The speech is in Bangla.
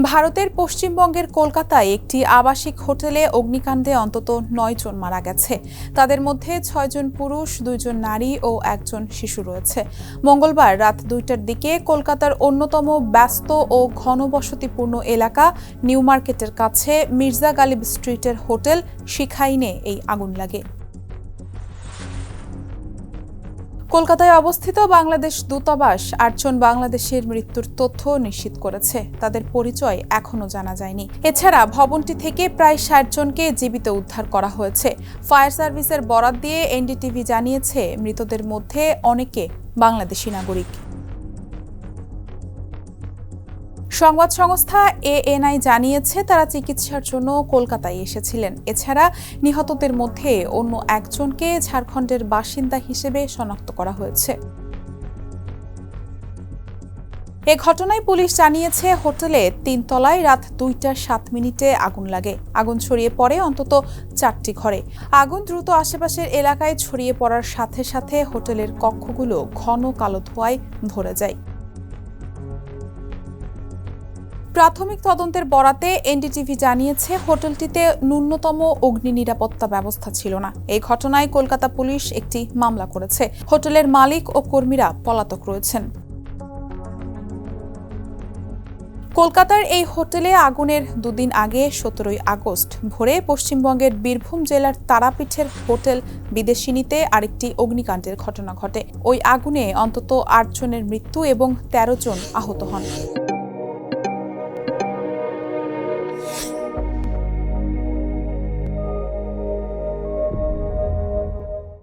ভারতের পশ্চিমবঙ্গের কলকাতায় একটি আবাসিক হোটেলে অগ্নিকাণ্ডে অন্তত ৯ জন মারা গেছে। তাদের মধ্যে ৬ জন পুরুষ, ২ জন নারী ও ১ জন শিশু রয়েছে। মঙ্গলবার রাত ২টার দিকে কলকাতার অন্যতম ব্যস্ত ও ঘনবসতিপূর্ণ এলাকা নিউ মার্কেটের কাছে মির্জা গালিব স্ট্রিটের হোটেল শিখাইনে এই আগুন লাগে। কলকাতায় অবস্থিত বাংলাদেশ দূতাবাস ৮ জন বাংলাদেশের মৃত্যুর তথ্য নিশ্চিত করেছে। তাদের পরিচয় এখনো জানা যায়নি। এছাড়া ভবনটি থেকে প্রায় ৬০ জনকে জীবিত উদ্ধার করা হয়েছে। ফায়ার সার্ভিসের বরাত দিয়ে এনডিটিভি জানিয়েছে, মৃতদের মধ্যে অনেকে বাংলাদেশি নাগরিক। সংবাদ সংস্থা এএনআই জানিয়েছে, তারা চিকিৎসার জন্য কলকাতায় এসেছিলেন। এছাড়া নিহতদের মধ্যে অন্য একজনকে ঝাড়খণ্ডের বাসিন্দা হিসেবে শনাক্ত করা হয়েছে। এ ঘটনায় পুলিশ জানিয়েছে, হোটেলে ৩ তলায় রাত ২টা ৭ মিনিটে আগুন লাগে। আগুন ছড়িয়ে পড়ে অন্তত ৪টি ঘরে। আগুন দ্রুত আশেপাশের এলাকায় ছড়িয়ে পড়ার সাথে সাথে হোটেলের কক্ষগুলো ঘন কালো ধোঁয়ায় ভরে যায়। প্রাথমিক তদন্তের বরাতে এনডিটিভি জানিয়েছে, হোটেলটিতে ন্যূনতম অগ্নি নিরাপত্তা ব্যবস্থা ছিল না। এই ঘটনায় কলকাতা পুলিশ একটি মামলা করেছে। হোটেলের মালিক ও কর্মীরা পলাতক রয়েছেন। কলকাতার এই হোটেলে আগুনের দুদিন আগে ১৭ই আগস্ট ভোরে পশ্চিমবঙ্গের বীরভূম জেলার তারাপীঠের হোটেল বিদেশিনীতে আরেকটি অগ্নিকাণ্ডের ঘটনা ঘটে। ওই আগুনে অন্তত ৮ জনের মৃত্যু এবং ১৩ জন আহত হন।